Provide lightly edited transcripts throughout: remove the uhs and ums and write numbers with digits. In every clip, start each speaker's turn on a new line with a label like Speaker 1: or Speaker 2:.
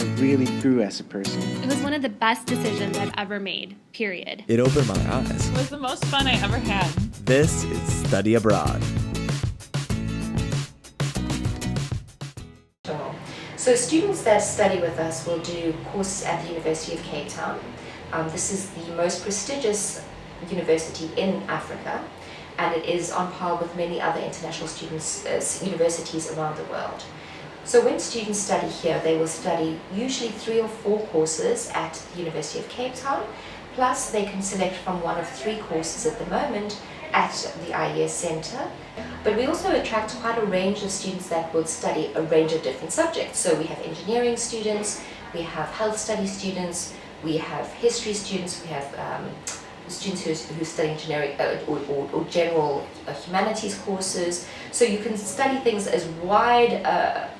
Speaker 1: I really grew as a person.
Speaker 2: It was one of the best decisions I've ever made, period.
Speaker 3: It opened my eyes.
Speaker 4: It was the most fun I ever had.
Speaker 3: This is Study Abroad.
Speaker 5: So students that study with us will do courses at the University of Cape Town. This is the most prestigious university in Africa, and it is on par with many other international universities around the world. So when students study here, they will study usually 3 or 4 courses at the University of Cape Town, plus they can select from one of 3 courses at the moment at the IES Centre. But we also attract quite a range of students that will study a range of different subjects. So we have engineering students, we have health studies students, we have history students, we have students who study generic or general humanities courses. So you can study things as wide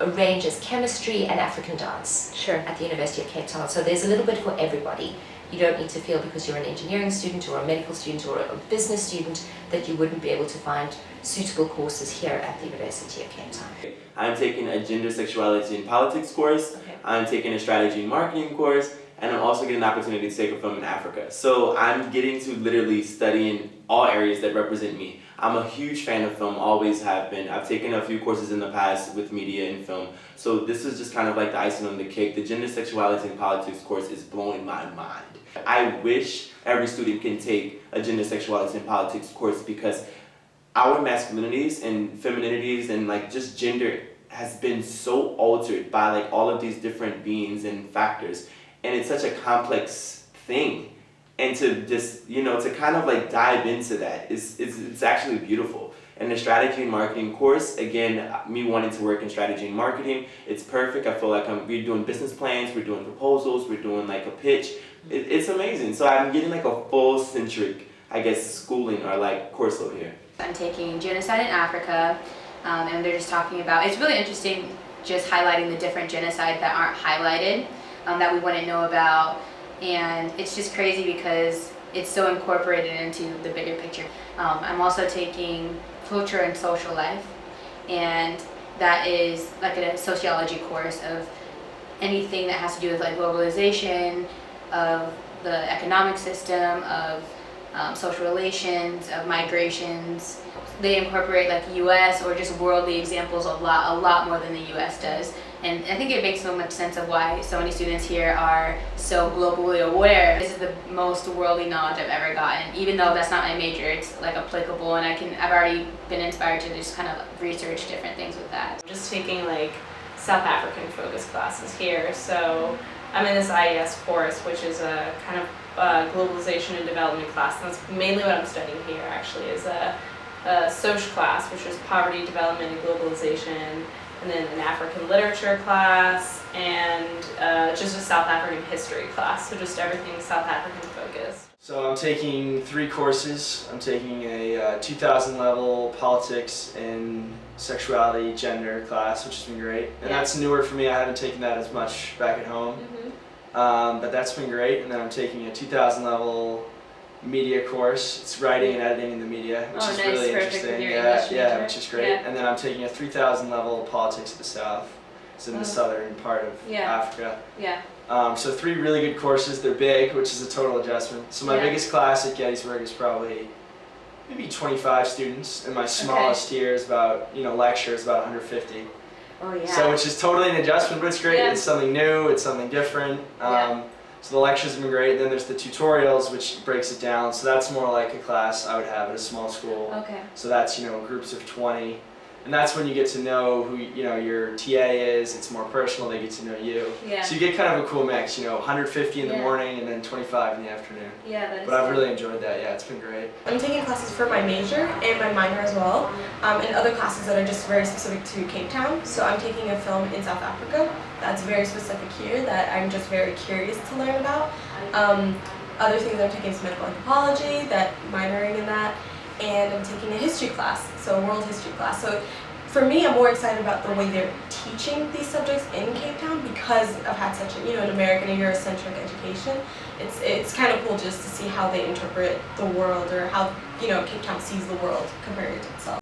Speaker 5: a range as chemistry and African dance at the University of Cape Town. So there's a little bit for everybody. You don't need to feel because you're an engineering student or a medical student or a business student that you wouldn't be able to find suitable courses here at the University of Cape Town.
Speaker 6: I'm taking a gender, sexuality, and politics course. I'm taking a strategy and marketing course, and I'm also getting an opportunity to take a film in Africa. So I'm getting to literally study in all areas that represent me. I'm a huge fan of film, always have been. I've taken a few courses in the past with media and film. So this is just kind of like the icing on the cake. The gender, sexuality, and politics course is blowing my mind. I wish every student can take a gender, sexuality, and politics course because our masculinities and femininities and like just gender has been so altered by like all of these different beings and factors. And it's such a complex thing. And to just, to kind of like dive into that it's actually beautiful. And the strategy and marketing course, again, me wanting to work in strategy and marketing, it's perfect. I feel like we're doing business plans, we're doing proposals, we're doing like a pitch. It's amazing. So I'm getting like a full centric, schooling or like course load here.
Speaker 7: I'm taking genocide in Africa, and they're just talking about, it's really interesting just highlighting the different genocide that aren't highlighted, that we wouldn't know about. And it's just crazy because it's so incorporated into the bigger picture. I'm also taking culture and social life, and that is like a sociology course of anything that has to do with like globalization, of the economic system, of social relations, of migrations. They incorporate like US or just worldly examples a lot more than the US does. And I think it makes so much sense of why so many students here are so globally aware. This is the most worldly knowledge I've ever gotten. Even though that's not my major, it's like applicable, and I've already been inspired to just kind of research different things with that.
Speaker 8: I'm just taking like South African focused classes here. So I'm in this IES course, which is a kind of globalization and development class. And that's mainly what I'm studying here actually, is a social class, which is poverty, development, and globalization. And then an African literature class, and just a South African history class, so just everything South African focused.
Speaker 9: So I'm taking 3 courses. I'm taking a 2000 level politics and sexuality, gender class, which has been great. And that's newer for me. I haven't taken that as much back at home, but that's been great. And then I'm taking a 2000 level media course. It's writing and editing in the media, which is really interesting. Yeah, which is great. Yeah. And then I'm taking a 3000 level politics of the South. It's in the southern part of Africa. So 3 really good courses. They're big, which is a total adjustment. So my biggest class at Gettysburg is probably maybe 25 students, and my smallest here is about, lecture is about 150.
Speaker 7: Oh yeah.
Speaker 9: So which is totally an adjustment, but it's great. It's something new. It's something different. So the lectures have been great, and then there's the tutorials, which breaks it down. So that's more like a class I would have at a small school.
Speaker 7: Okay.
Speaker 9: So that's, groups of 20. And that's when you get to know who, your TA is. It's more personal, they get to know you.
Speaker 7: Yeah.
Speaker 9: So you get kind of a cool mix, 150 in the morning and then 25 in the afternoon.
Speaker 7: Yeah, that is
Speaker 9: But I've really enjoyed that, it's been great.
Speaker 10: I'm taking classes for my major and my minor as well, and other classes that are just very specific to Cape Town. So I'm taking a film in South Africa that's very specific here that I'm just very curious to learn about. Other things I'm taking is medical anthropology, that minoring in that, and I'm taking a history class, so a world history class. So for me, I'm more excited about the way they're teaching these subjects in Cape Town because I've had such an American and Eurocentric education. It's kind of cool just to see how they interpret the world, or how Cape Town sees the world compared to itself.